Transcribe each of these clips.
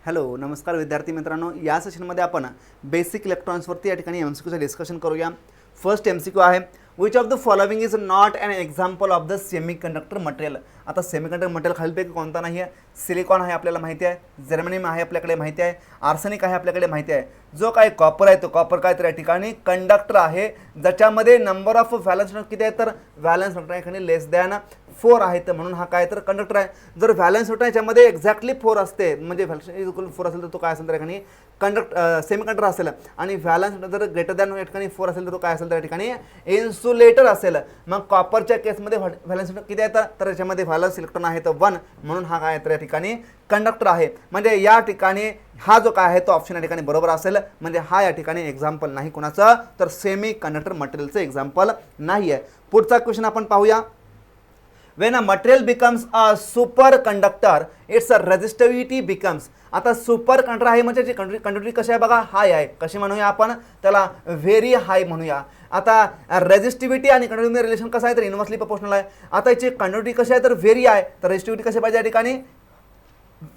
Hello नमस्कार विद्यार्थी मित्रांनो, या सेशनमध्ये आपण बेसिक इलेक्ट्रॉन्सवरती या ठिकाणी एमसीक्यूचं डिस्कशन करूया. फर्स्ट एमसीक्यू आहे, which of the following is not an example of the semiconductor material. आता सेमीकंडक्टर मटेरियल खालीलपैकी कोणता नाही आहे? सिलिकॉन आहे आपल्याला माहिती आहे, जर्मेनियम आहे आपल्याकडे माहिती आहे, आर्सेनिक आहे आपल्याकडे माहिती आहे. जो काय कॉपर आहे तो कॉपर काय तर या ठिकाणी कंडक्टर आहे ज्याच्यामध्ये नंबर ऑफ व्हॅलन्स किती आहे तर व्हॅलन्स या ठिकाणी लेस दॅन 4 आहे, तर म्हणून हा काय तर कंडक्टर आहे. जर व्हॅलन्स याच्यामध्ये एक्झॅक्टली 4 असते म्हणजे व्हॅलन्स इक्वल 4 असेल तर तो काय असेल तर या ठिकाणी सेमीकंडक्टर असेल, आणि व्हॅलन्स जर ग्रेटर दॅन या ठिकाणी 4 असेल तर तो काय असेल तर या ठिकाणी इन्सुलेटर असेल. मग कॉपरच्या केसमध्ये व्हॅलन्स किती आहे तर याच्यामध्ये व्हॅलन्स इलेक्ट्रॉन आहे तर 1, म्हणून हा काय तर या ठिकाणी कंडक्टर आहे. म्हणजे या ठिकाणी हा जो काय आहे तो ऑप्शन या ठिकाणी बरोबर असेल. म्हणजे हा या ठिकाणी एक्झाम्पल नाही कोणाचं तर सेमी कंडक्टर मटेरियलचं एक्झाम्पल नाही आहे. पुढचा क्वेश्चन आपण पाहूया. When a material becomes a superconductor, its resistivity becomes. आता सुपर कंडक्टर आहे म्हणजे कंडक्टिव्हिटी कशी आहे बघा, हाय आहे. कशी म्हणूया आपण त्याला व्हेरी हाय म्हणूया. आता रेजिस्टिव्हिटी आणि कंडक्टिव्हिटी रिलेशन कसं आहे तर इन्व्हर्सली प्रोपोर्शनल आहे. आता याची कंडक्टिव्हिटी कशी आहे तर व्हेरी आहे, तर रेजिस्टिव्हिटी कशी पाहिजे या ठिकाणी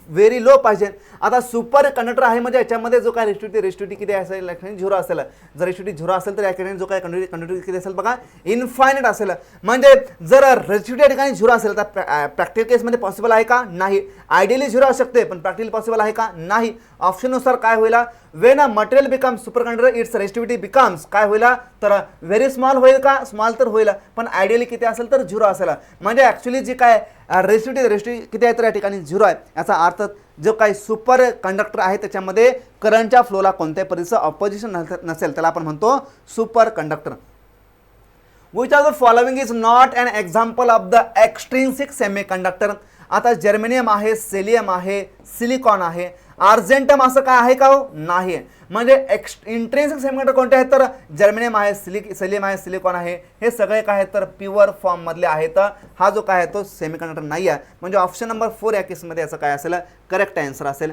व्हेरी लो पाहिजे. आता सुपर कंडक्टर आहे म्हणजे याच्यामध्ये जो काय रेजिस्टिव्हिटी किती असेल 0 असेल. जर रेजिस्टिव्हिटी 0 असेल तर या ठिकाणी जो काय कंडक्टिव्हिटी किती असेल बघा इनफायनाइट असेल. म्हणजे जर रेजिस्टिव्हिटी या ठिकाणी 0 असेल तर प्रॅक्टिकल केसमध्ये पॉसिबल आहे का? नाही. आयडियली 0 असू शकते पण प्रॅक्टिकली पॉसिबल आहे का? नाही. ऑप्शननुसार काय होईल, when a material becomes super conductor it's resistivity becomes काय होईल तर व्हेरी स्मॉल होईल का? स्मॉल तर होईल पण आयडियली किती असेल तर 0 असेल. म्हणजे ॲक्च्युली जी काय रेजिस्टिव्हिटी किती आहे तर या ठिकाणी 0 आहे. याचा अर्थ जो काही सुपर कंडक्टर आहे त्याच्यामध्ये करंटच्या फ्लोला कोणत्याही पद्धतीचं ऑपोजिशन नसेल त्याला आपण म्हणतो super conductor. Which of the following is not an example of the extrinsic semiconductor. आता जर्मेनियम आहे, सेलियम आहे, सिलिकॉन आहे, आर्जेंटम असं काय आहे का? नाही. म्हणजे इंट्रिन्सिक सेमीकंडक्टर कोणते आहेत तर जर्मेनियम आहे, सेलियम आहे, सिलिकॉन आहे, हे सगळे काय आहेत तर प्युअर फॉर्म मधले आहेत. हा जो काय आहे तो सेमीकंडक्टर नाही आहे. म्हणजे ऑप्शन नंबर 4 या केसमध्ये याचं काय असेल करेक्ट आन्सर असेल.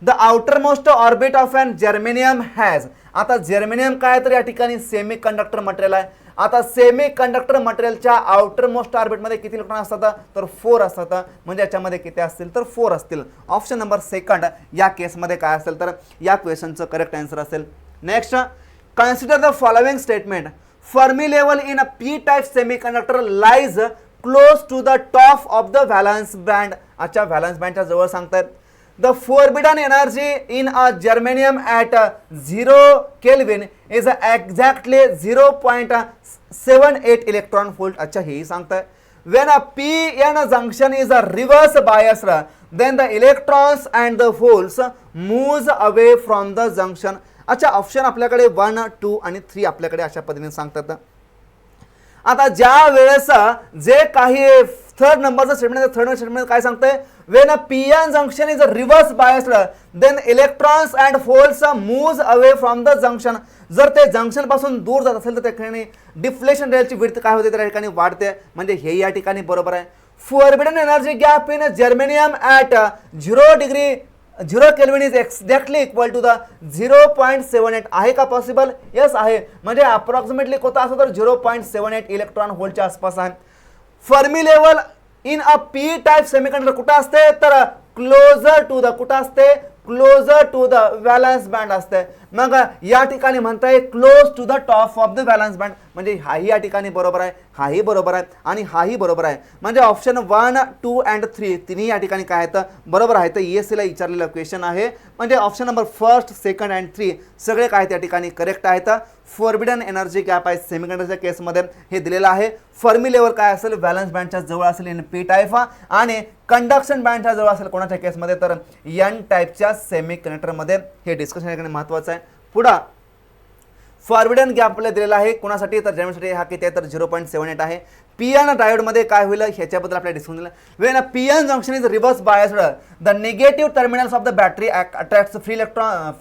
The outermost orbit of an germanium has. आता जर्मेनियम काय तर या ठिकाणी सेमी कंडक्टर मटेरियल आहे. आता सेमी कंडक्टर मटेरियलच्या आउटर मोस्ट ऑर्बिटमध्ये किती इलेक्ट्रॉन असतात तर 4 असतात. म्हणजे याच्यामध्ये किती असतील तर 4 असतील. ऑप्शन नंबर 2 या केसमध्ये काय असेल तर या क्वेश्चनचं करेक्ट आन्सर असेल. Next, consider the following statement. Fermi level in a P type semiconductor lies close to the top of the valence band. अच्छा, व्हॅलन्स बँडच्या जवळ सांगतायत. The forbidden energy in a germanium at 0 Kelvin is exactly 0.78 electron volt. अच्छा, हेही सांगताय. When a p-n junction is a reverse biased, then the electrons and the holes moves away from the junction. अच्छा, option आपल्याकडे 1, 2 आणि 3 आपल्याकडे अशा पद्धतीने सांगतात. आता ज्या वेळेस जे काही थर्ड नंबरचं स्टेटमेंट काय सांगतंय, when a P N junction is reverse biased then electrons and holes moves away from the junction. जर ते जंक्शन पासून दूर जात असेल तर त्या ठिकाणी डिफ्लेक्शन रेलची विड्थ काय होते त्या ठिकाणी वाढते. म्हणजे हे या ठिकाणी बरोबर आहे. Forbidden energy gap in germanium at 0 kelvin is exactly equal to the 0.78. आहे का पॉसिबल? येस आहे. म्हणजे अप्रॉक्सिमेटली कोणता असतो तर 0.78 इलेक्ट्रॉन व्होल्टच्या आसपास आहे. Fermi level in a P type semiconductor कुठं असते तर क्लोजर टू द कुठं असते closer to the valence band असते. मग या ठिकाणी म्हणताय close to the top of the valence band. म्हणजे हाही या ठिकाणी बरोबर आहे, हाही बरोबर आहे आणि हाही बरोबर आहे. म्हणजे ऑप्शन 1, 2 अँड 3 तिन्ही या ठिकाणी काय आहेत बरोबर आहे. तर ESCला विचारलेलं क्वेश्चन आहे. म्हणजे ऑप्शन नंबर 1, 2 अँड 3 सगळे काय त्या ठिकाणी करेक्ट आहेत. फॉरबिडन एनर्जी गॅप आहे सेमीकंडक्टरच्या केसमध्ये हे दिलेलं आहे. फर्मी लेवल काय असेल व्हॅलन्स बँडच्या जवळ असेल इन पी टाईप, आणि कंडक्शन बँडच्या जवळ असेल कोणाच्या केसमध्ये तर एन टाईपच्या सेमीकंडक्टरमध्ये. हे डिस्कशन या ठिकाणी महत्त्वाचं आहे. पुढं फॉरबिडन गॅप आपल्याला दिलेला आहे कोणासाठी तर जर्मनीसाठी हा किती आहे तर 0.78 आहे. पी-एन डायोडमध्ये काय होईल ह्याच्याबद्दल आपल्याला डिस्कशन दिलं. Wien P-N junction is reverse biased the negative terminals of the battery attracts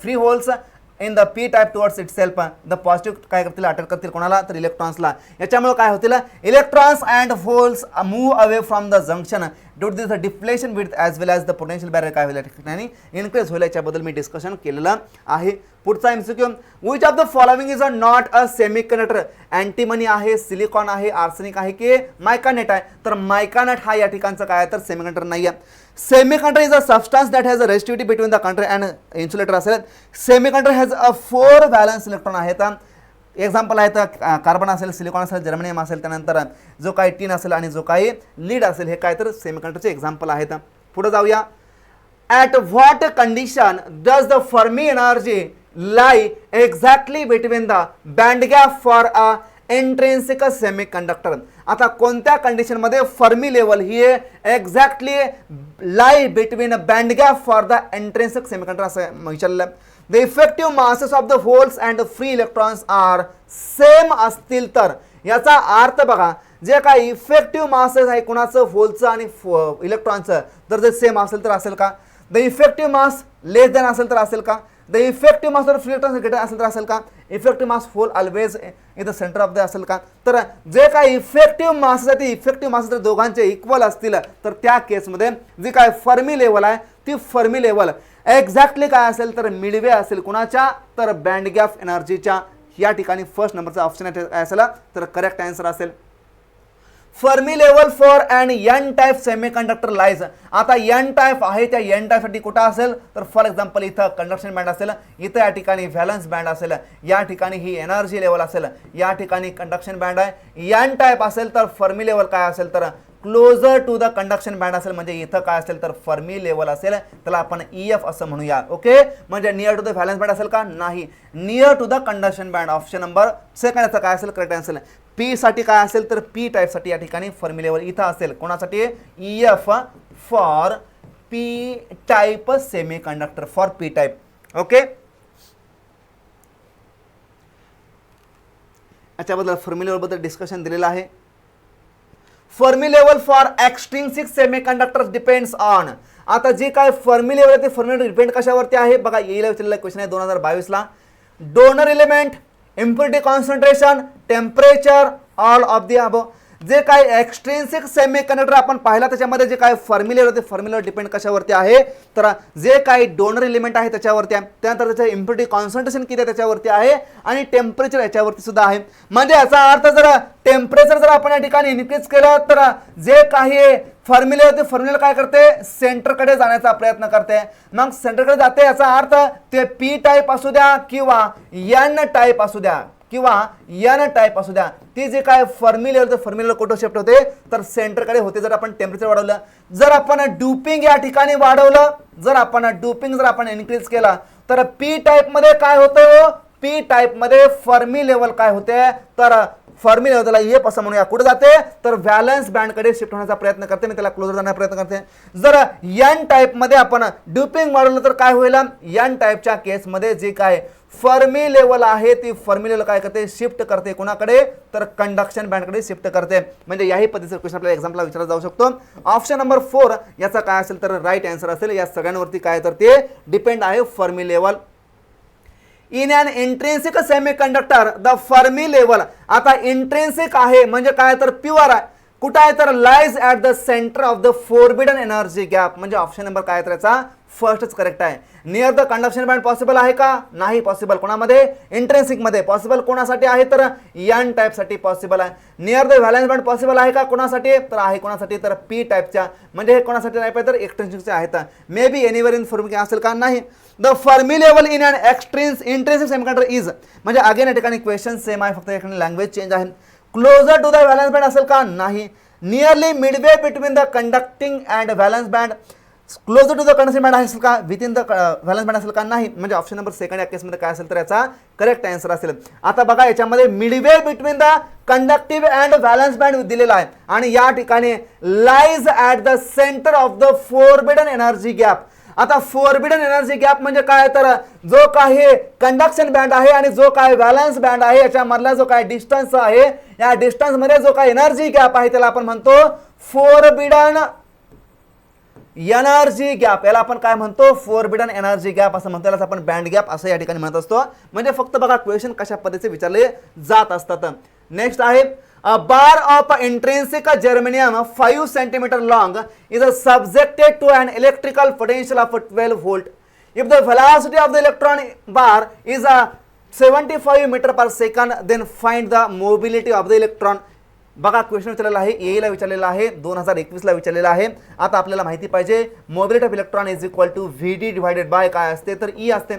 free holes in the P type towards itself. The positive काय करतील अटॅक करतील कोणाला तर इलेक्ट्रॉन्सला. याच्यामुळे काय होतील electrons and holes move away from the junction. Due to this deflation with as well as the potential barrier काय होईल या ठिकाणी इन्क्रीज होईल, याच्याबद्दल मी डिस्कशन केलेलं आहे. पुढचा MCQ, which of the following is not a semi conductor. Antimony आहे, सिलिकॉन आहे, आर्सेनिक आहे की मायकानेट आहे. तर मायकानेट हा या ठिकाणचा काय आहे तर सेमी कंडक्टर नाही आहे. Semiconductor is a substance that has a resistivity between the conductor and insulator असेल. Semiconductor has a 4 valence electron आहेत. एक्झाम्पल आहे तर कार्बन असेल, सिलिकॉन असेल, जर्मेनियम असेल, त्यानंतर जो काही टीन असेल आणि जो काही लीड असेल, हे काय तर सेमीकंडक्टरचे एक्झाम्पल आहेत. पुढे जाऊया. At what condition does the Fermi energy lie exactly between the band gap for a intrinsic semiconductor. आता कोणत्या कंडिशनमध्ये फर्मी लेवल ही exactly lie between band gap for the intrinsic semiconductor असं विचारलं. The effective masses of the holes and free electrons are same असतील तर, याचा अर्थ बघा, जे काही इफेक्टिव्ह मासेस आहे कुणाचं होलचं आणि इलेक्ट्रॉनचं, तर जे सेम असेल तर असेल का. The effective mass less than असेल तर असेल का. The effective mass of free electrons greater असेल तर असेल का. Effective mass hole always in the centre of the असेल का. तर जे काही इफेक्टिव्ह मासेस आहे ते इफेक्टिव्ह मासेस जर दोघांचे इक्वल असतील तर त्या केसमध्ये जी काय फर्मी लेवल आहे ती फर्मी लेवल एक्झॅक्टली काय असेल तर मिडवे असेल कुणाच्या तर बँड गॅप एनर्जीच्या. या ठिकाणी फर्स्ट नंबरचा ऑप्शन काय असेल तर करेक्ट आन्सर असेल. Fermi level for and N type semiconductor lies. आता एन टाईप आहे, त्या एन टाईपसाठी कुठं असेल तर फॉर एक्झाम्पल इथं कंडक्शन बँड असेल, इथं या ठिकाणी व्हॅलन्स बँड असेल, या ठिकाणी ही एनर्जी लेवल असेल, या ठिकाणी कंडक्शन बँड आहे. एन टाईप असेल तर फर्मी लेवल काय असेल तर closer to the conduction band असेल, म्हणजे इथं काय असेल तर फर्मी लेवल असेल, त्याला आपण EF असं म्हणूया. ओके, म्हणजे near to the valence band असेल का नाही, near to the conduction band. Option number second याचा काय असेल करेक्ट आन्सर. पी साठी काय असेल तर पी टाईपसाठी या ठिकाणी फर्मी लेवल इथं असेल, कोणासाठी EF for P type semi conductor, for P type. Okay, याच्याबद्दल फर्मी लेवल बद्दल डिस्कशन दिलेलं आहे. Fermi level for extrinsic semiconductor depends on. आता जे काय फर्मी लेवल आहे ते फर्मी लेवल डिपेंड कशावरती आहे बघा. येईल विचारलेला क्वेश्चन आहे 2022 ला. Donor element, impurity concentration, temperature, all of the above. जे काय एक्सट्रिन्सिक सेमीकंडक्टर आपण पाहिला त्याच्यामध्ये जे काय फर्मी लेवल ते फर्मी लेवल डिपेंड कशावरती आहे तर जे काही डोनर एलिमेंट आहे त्याच्यावरती आहे, त्यानंतर त्याचं इम्प्युरिटी कॉन्सन्ट्रेशन किती आहे त्याच्यावरती आहे, आणि टेम्परेचर याच्यावरती सुद्धा आहे. म्हणजे याचा अर्थ जर टेम्परेचर जर आपण या ठिकाणी इन्क्रीज केलं तर जे काही फर्मी लेवल ते फर्मी लेवल काय करते सेंटरकडे जाण्याचा प्रयत्न करते. मग सेंटरकडे जाते याचा अर्थ ते पी टाईप असू द्या किंवा एन टाईप असू द्या किंवा एन टाईप असू द्या, ती जे काय फर्मी लेवल तर फर्मी लेवल कुठं शिफ्ट होते तर सेंटरकडे होते. जर आपण टेम्परेचर वाढवलं, जर आपण डुपिंग या ठिकाणी वाढवलं, जर आपण डुपिंग जर आपण इन्क्रीज केला तर पी टाईप मध्ये काय होतं, पी टाईप मध्ये फर्मी लेवल काय होते तर फर्मी लेवल त्याला EF असं म्हणूया, कुठे जाते तर व्हॅलन्स बँडकडे शिफ्ट होण्याचा प्रयत्न करते, मी त्याला क्लोजर जाण्याचा प्रयत्न करते. जर एन टाईप मध्ये आपण डुपिंग वाढवलं तर काय होईल, एन टाईपच्या केसमध्ये जे काय फर्मी लेवल आहे ती फर्मी लेवल काय करते शिफ्ट करते कोणाकडे तर कंडक्शन बँडकडे शिफ्ट करते. म्हणजे याही पद्धतीचा क्वेश्चन आपल्याला एक्झामला विचारला जाऊ शकतो. ऑप्शन नंबर 4 याचा काय असेल तर राईट आन्सर असेल. या सगळ्यांवरती काय तर ते डिपेंड आहे Fermi level. In an intrinsic semiconductor the Fermi level. आता इंट्रिन्सिक आहे म्हणजे काय तर प्युअर आहे, कुठं आहे तर lies at the centre of the forbidden energy gap. म्हणजे ऑप्शन नंबर काय तर याचा फर्स्टच करेक्ट आहे. Near the conduction band possible आहे का नाही पॉसिबल, कोणामध्ये इंट्रिन्सिक मध्ये. पॉसिबल कोणासाठी आहे तर एन टाईप साठी पॉसिबल आहे. Near the valence band possible आहे का कोणासाठी तर आहे कोणासाठी तर पी टाईपच्या. म्हणजे हे कोणासाठी टाईप आहे तर एक्सट्रिन्सिकचे आहेत. May be anywhere in Fermi असेल का नाही. The Fermi level in an intrinsic semiconductor is. म्हणजे अगेन या ठिकाणी क्वेश्चन सेम आहे, फक्त या ठिकाणी लँग्वेज चेंज आहे. Closer to the valence band असेल का नाही. Nearly midway between the conducting and valence band. Closer to the conduction band असेल का within the valence band असेल का नाही. म्हणजे ऑप्शन नंबर सेकंड या केसमध्ये काय असेल तर याचा करेक्ट आन्सर असेल. आता बघा याच्यामध्ये Midway between the conductive and valence band दिलेला आहे आणि या ठिकाणी lies at the centre of the forbidden energy gap. आता फोरबिडन एनर्जी गॅप म्हणजे काय तर जो काही कंडक्शन बँड आहे आणि जो काही व्हॅलन्स बँड आहे याच्यामधला जो काही डिस्टन्स आहे, या डिस्टन्स मध्ये जो काही एनर्जी गॅप आहे त्याला आपण म्हणतो फोरबिडन एनर्जी गॅप. याला आपण काय म्हणतो फोरबिडन एनर्जी गॅप असं म्हणतो, याला आपण बँड गॅप असं या ठिकाणी म्हणत असतो. म्हणजे फक्त बघा क्वेश्चन कशा पद्धतीचे विचारले जात असतात. नेक्स्ट आहे A bar of intrinsic germanium 5 centimeter long is subjected to an electrical potential of 12 volt. If the velocity of the electron bar is 75 meter per second, then find the mobility of the electron. बघा question विचारलेला आहे, एला विचारलेला आहे, 2021ला विचारलेला आहे. आता आपल्याला माहिती पाहिजे mobility of electron is equal to VD divided by काय असते तर ई असते.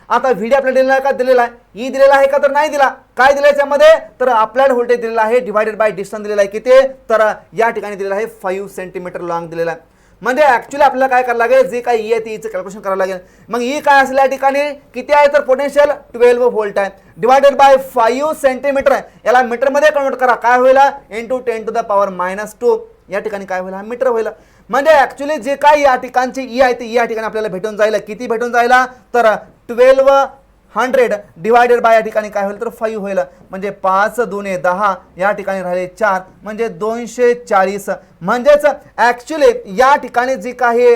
आता व्हीडी आपल्याला दिलेला आहे का दिलेला आहे, ई दिलेला आहे का तर नाही दिला. काय दिलं याच्यामध्ये तर अप्लाइड व्होल्टेज दिलेला आहे डिवाइडेड बाय डिस्टन्स दिलेला आहे किती तर या ठिकाणी दिलेला आहे 5 सेंटीमीटर लॉंग दिलेला आहे. म्हणजे ऍक्च्युअली आपल्याला काय करावं लागेल, जे काही ई आहे तीचं कॅल्क्युलेशन करावं लागेल. मग ई काय असेल या ठिकाणी किती आहे तर पोटेन्शियल 12 व्होल्ट आहे डिवाइडेड बाय 5 सेंटीमीटर आहे. याला मीटरमध्ये कन्वर्ट करा, काय होईल इंटू 10 टू द पॉवर -2 या ठिकाणी काय होईल हा मीटर होईल. म्हणजे ऍक्च्युअली जे काही या ठिकाणची ई आहे ती या ठिकाणी आपल्याला भेटून जाईल. किती भेटून जाईल तर 1200 डिवाइडेड बाय या ठिकाणी काय होईल तर 5 होईल. म्हणजे 5 दुने 10 या ठिकाणी राहिले 4 म्हणजे 240. म्हणजेच ऍक्च्युली या ठिकाणी जी काही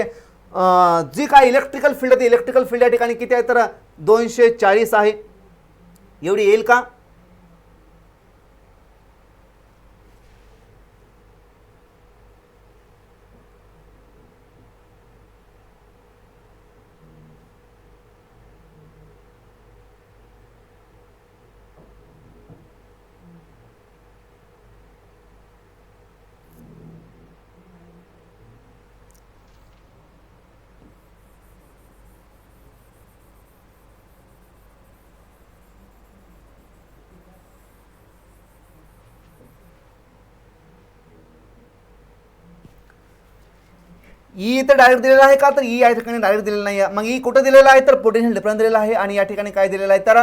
इलेक्ट्रिकल फील्ड आहे इलेक्ट्रिकल फील्ड या ठिकाणी किती आहे तर 240 आहे. एवढी येईल का. ई इथे डायरेक्ट दिलेला आहे का तर ई या ठिकाणी डायरेक्ट दिलेला नाही आहे. मग ई कुठे दिलेला आहे तर पोटेन्शियल डिफरन्स दिलेला आहे आणि या ठिकाणी काय दिलेलं आहे तर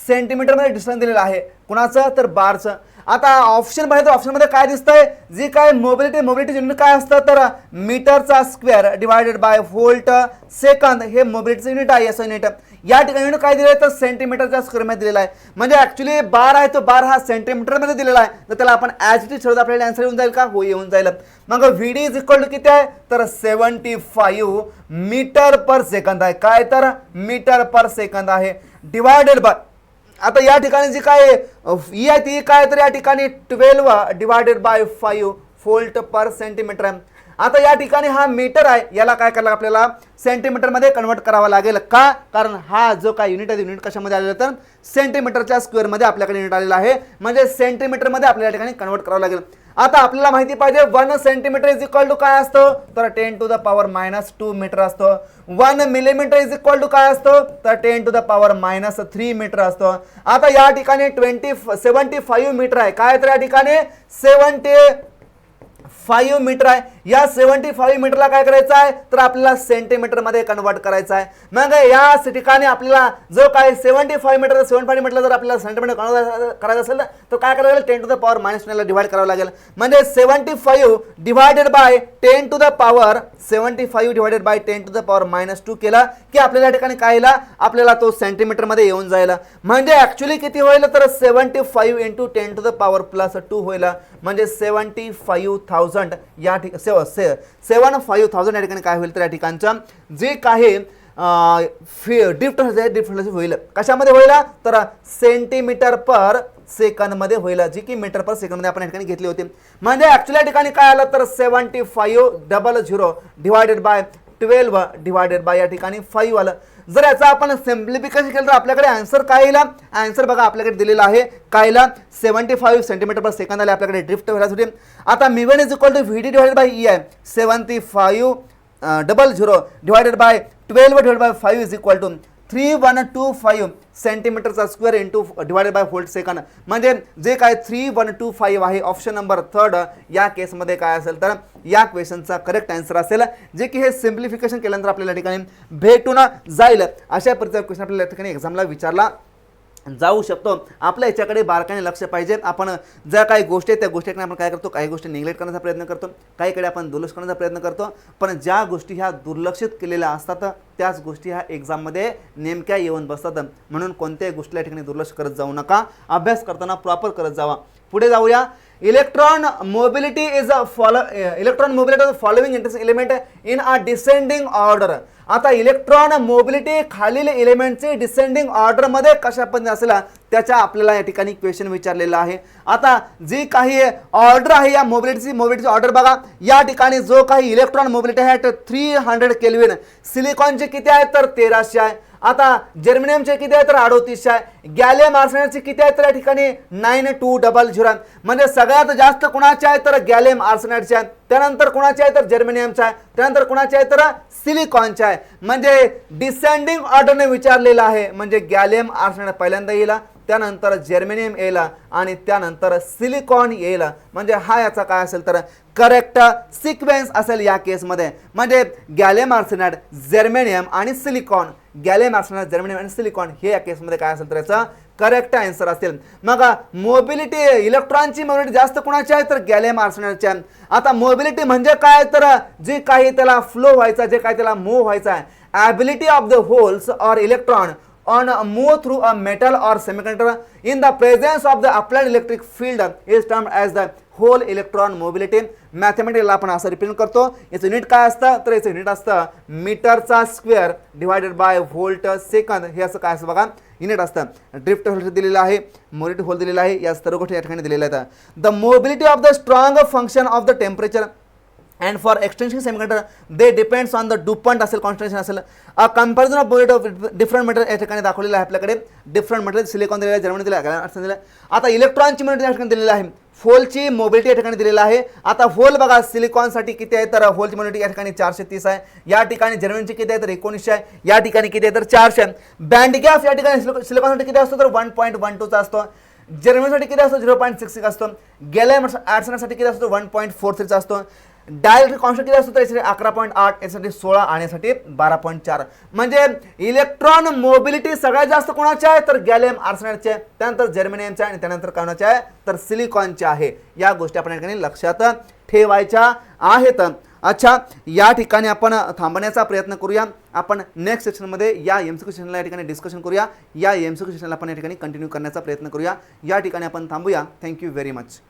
सेंटीमीटर मध्ये डिस्टन्स दिलेला आहे. कुणाचं तर बारचं. आता ऑप्शन पाहिजे तर ऑप्शनमध्ये काय दिसतंय जी काय मोबिलिटी युनिट काय असतं तर मीटरचा square divided by volt second हे मोबिलिटीचं युनिट आहे. असं युनिट या ठिकाणी युनिट काय दिलं आहे तर सेंटीमीटरच्या स्क्वेअरमध्ये दिलेला आहे. म्हणजे ऍक्च्युली बार आहे तो बार हा सेंटीमीटरमध्ये दिलेला आहे. तर त्याला आपण ॲज इट इज ठेवत आपल्याला आन्सर येऊन जाईल का हो येऊन जाईल. मग व्हीडी इज इक्वल टू किती आहे तर 75 मीटर पर सेकंद आहे. काय तर मीटर पर सेकंद आहे डिवायडेड बाय आता या ठिकाणी जी काय ई आहे ती काय तर या ठिकाणी 12 divided by 5 volt per centimetre आहे. आता या ठिकाणी हा मीटर आहे याला काय करायला आपल्याला सेंटीमीटर मध्ये कन्वर्ट करावा लागेल का कारण हा जो काय युनिट आहे युनिट कशामध्ये आलेला तर सेंटीमीटरच्या स्क्वेअर मध्ये आपल्याकडे युनिट आलेला आहे. म्हणजे सेंटीमीटर मध्ये आपल्याला या ठिकाणी कन्वर्ट करावं लागेल. आता आपल्याला माहिती पाहिजे 1 सेंटीमीटर इज इक्वल टू काय असतो तर 10 टू द पॉवर -2 मीटर असतो. 1 मिलीमीटर इज इक्वल टू काय असतो तर 10 टू द पॉवर -3 मीटर असतो. आता या ठिकाणी 75 मीटर आहे काय तर या ठिकाणी 75 मीटर आहे. या 75 मीटरला काय करायचं आहे तर आपल्याला सेंटीमीटर मध्ये कन्वर्ट करायचं आहे. मग या ठिकाणी आपल्याला जो काय 75 मीटर 75 मीटरला जर आपल्याला सेंटीमीटर कन्वर्ट करायचं असेल तर काय करायला लागेल 10 टू द पॉवर -9 ला डिवाइड करावं लागेल. म्हणजे 75 divided by 10 to the power 75 divided by 10 to the power -2 केला की आपल्याला या ठिकाणी काय येईल आपल्याला तो सेंटीमीटर मध्ये येऊन जाईल. म्हणजे ऍक्च्युली किती होईल तर 75 इंटू 10 टू द पॉवर +2 होईल. म्हणजे 75,000 या ठिकाणी 75,000 या ठिकाणी काय होईल तर या ठिकाणचं जे काही डिफरन्स होईल कशामध्ये होईल तर सेंटीमीटर पर सेकंद मध्ये होईल जी की मीटर पर सेकंद मध्ये आपण या ठिकाणी घेतली होती. म्हणजे ऍक्च्युअली या ठिकाणी काय आलं तर 7500 डिवायडेड बाय 12 डिवायडेड बाय या ठिकाणी 5 आलं. जर याचा आपण सिम्प्लिफिकेशन केलं तर आपल्याकडे आन्सर काय येईल आन्सर बघा आपल्याकडे दिलेला आहे काय येईल 75 सेंटीमीटर पर सेकंद आले आपल्याकडे ड्रिफ्ट व्हेलॉसिटी. आता μ1 is equal to VD divided by E आहे 7500 divided by 12 divided by 5 is equal to 3125 सेंटीमीटरचा square into divided by volt second. म्हणजे जे काय 3125 आहे ऑप्शन नंबर 3 या केसमध्ये काय असेल तर या क्वेश्चनचा करेक्ट आन्सर असेल जे की हे सिम्प्लिफिकेशन केल्यानंतर आपल्याला या ठिकाणी भेटून जाईल. अशा प्रकारचा क्वेश्चन आपल्याला या ठिकाणी एक्झामला विचारला जाऊ शकतो. आपल्या याच्याकडे बारकाईने लक्ष पाहिजे. आपण ज्या काही गोष्टी आहेत त्या गोष्टीकडे आपण काय करतो काही गोष्टी निग्लेक्ट करण्याचा प्रयत्न करतो काहीकडे आपण दुर्लक्ष करण्याचा प्रयत्न करतो. पण ज्या गोष्टी ह्या दुर्लक्षित केलेल्या असतात त्याच गोष्टी ह्या एक्झाममध्ये नेमक्या येऊन बसतात. म्हणून कोणत्याही गोष्टीला या ठिकाणी दुर्लक्ष करत जाऊ नका. अभ्यास करताना प्रॉपर करत जावा. पुढे जाऊया. Electron mobility is electron mobility of following interesting element in a descending order. आता इलेक्ट्रॉन मोबिलिटी खालील एलिमेंटचे डिसेंडिंग ऑर्डर मध्ये कशा पद्धतीने असेल त्याच्या आपल्याला या ठिकाणी क्वेश्चन विचारलेला आहे. आता जी काही ऑर्डर आहे या मोबिलिटीची ऑर्डर बघा. या ठिकाणी जो काही इलेक्ट्रॉन मोबिलिटी आहे 300 केल्विन. सिलिकॉनचे किती आहे तर 1300 आहे. आता जर्मेनियमचे किती आहे तर 3800 आहे. गॅलियम आर्सेनाइडचे किती आहे तर या ठिकाणी 9200 आहे. म्हणजे सगळ्यात जास्त कुणाचे आहे तर गॅलियम आर्सेनाइडचे आहे, त्यानंतर कुणाचे आहे तर जर्मेनियमचे आहे, त्यानंतर कुणाचे आहे तर सिलिकॉनचे आहे. म्हणजे डिसेंडिंग ऑर्डरने विचारलेलं आहे. म्हणजे गॅलियम आर्सेनाइड पहिल्यांदा येईल, त्यानंतर जर्मेनियम येईल आणि त्यानंतर सिलिकॉन येईल. म्हणजे हा याचा काय असेल तर करेक्ट सिक्वेन्स असेल या केसमध्ये. म्हणजे गॅलियम आर्सेनाइड, जर्मेनियम आणि सिलिकॉन, गॅलियम आर्सेनाइड, जर्मेनियम आणि सिलिकॉन हे या केसमध्ये काय असेल तर याचा करेक्ट आन्सर असेल. मग मोबिलिटी, इलेक्ट्रॉनची मोबिलिटी जास्त कुणाची आहे तर गॅलियम आर्सेनाइडची आहे. आता मोबिलिटी म्हणजे काय तर जे काही त्याला फ्लो व्हायचा, जे काही त्याला मूव्ह व्हायचा आहे. Ability of the holes or electron on a move through a metal or semiconductor in the presence of the applied electric field is termed as the whole electron mobility. मॅथमॅटिकला आपण असं represent करतो. याचं unit काय असतं तर याचं unit असतं मीटरचा square divided by volt second. हे असं काय असतं बघा युनिट असतं. ड्रिफ्ट होल दिलेलं आहे, मोबिलिटी होल दिलेला आहे, या सर्व गोष्टी या ठिकाणी दिलेल्या आहेत. The mobility of the strong function of the temperature and for extension semiconductor they depends on the dopant असेल, कॉन्सन्ट्रेशन असेल. A comparison of mobility of different material या ठिकाणी दाखवलेलं आहे. आपल्याकडे डिफरंट मटेरियल सिलिकॉन दिलेलं आहे, जर्मनी दिलेलं आहे, गॅलियम दिलेलं आहे. आता इलेक्ट्रॉनची मोबिलिटी या ठिकाणी दिलेली आहे, होलची मोबिलिटी या ठिकाणी दिलेली आहे. आता होल बघा सिलिकॉनसाठी किती आहे तर होलची मोबिलिटी या ठिकाणी 430 आहे. या ठिकाणी जर्मनीची किती आहे तर 1900 आहे. या ठिकाणी किती आहे तर 400 आहे. बँड गॅप या ठिकाणी सिलिकॉनसाठी किती असतो तर 1.12चा असतो. जर्मनीसाठी किती असतो 0.66 असतो. गॅलियम आर्सेनाइडसाठी किती असतो 1.43चा असतो. डायरेक्ट कॉन्स्टंट किती असतो तर यासाठी 11.8, यासाठी 16 आणि यासाठी 12.4. म्हणजे इलेक्ट्रॉन मोबिलिटी सगळ्यात जास्त कोणाची आहे तर गॅलियम आर्सेनाइडचे आहे, त्यानंतर जर्मेनियमचे आहे आणि त्यानंतर कोणाचे आहे तर सिलिकॉनचे आहे. या गोष्टी आपण या ठिकाणी लक्षात ठेवायच्या आहेत. अच्छा, या ठिकाणी आपण थांबण्याचा प्रयत्न करूया. आपण नेक्स्ट सेक्शनमध्ये या एमसीक्यू सेशनला या ठिकाणी डिस्कशन करूया. या एमसीक्यू सेशनला आपण या ठिकाणी कंटिन्यू करण्याचा प्रयत्न करूया. या ठिकाणी आपण थांबूया. Thank you very much.